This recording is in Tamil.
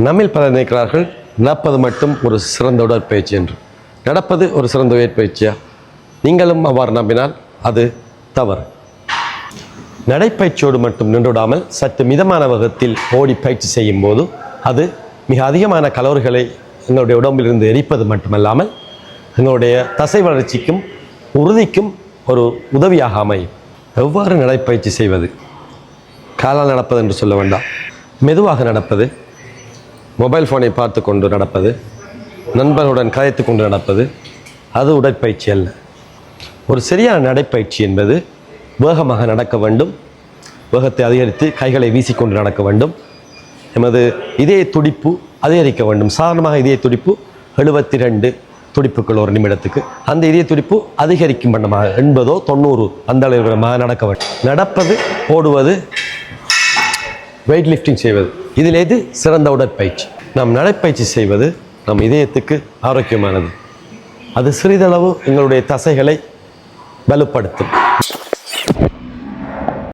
நம்மில் பலர் நினைக்கிறார்கள் நடப்பது மட்டும் ஒரு சிறந்த உடற்பயிற்சி என்று. நடப்பது ஒரு சிறந்த உடற்பயிற்சியா? நீங்களும் அவ்வாறு நம்பினால் அது தவறு. நடைப்பயிற்சியோடு மட்டும் நின்றுவிடாமல் சற்று மிதமான வேகத்தில் ஓடி பயிற்சி செய்யும் போது அது மிக அதிகமான கலோரிகளை எங்களுடைய உடம்பிலிருந்து எரிப்பது மட்டுமல்லாமல் எங்களுடைய தசை வளர்ச்சிக்கும் உறுதிக்கும் ஒரு உதவியாக அமையும். எவ்வாறு நடைப்பயிற்சி செய்வது? காலால் நடப்பது என்று சொல்ல வேண்டாம், மெதுவாக நடப்பது, மொபைல் ஃபோனை பார்த்து கொண்டு நடப்பது, நண்பர்களுடன் கதைத்து கொண்டு நடப்பது, அது உடற்பயிற்சி அல்ல. ஒரு சரியான நடைப்பயிற்சி என்பது வேகமாக நடக்க வேண்டும், வேகத்தை அதிகரித்து கைகளை வீசிக்கொண்டு நடக்க வேண்டும், எமது இதய துடிப்பு அதிகரிக்க வேண்டும். சாதாரணமாக இதய துடிப்பு 72 துடிப்புகள் ஒரு நிமிடத்துக்கு. அந்த இதய துடிப்பு அதிகரிக்கும் வண்ணமாக 80 90 அந்த அளவுமாக நடக்க வேண்டும். நடப்பது, ஓடுவது, வெயிட் லிஃப்டிங் செய்வது, இதில் எது சிறந்த உடற்பயிற்சி? நாம் நடைப்பயிற்சி செய்வது நம் இதயத்துக்கு ஆரோக்கியமானது. அது சிறிதளவு எங்களுடைய தசைகளை வலுப்படுத்தும்.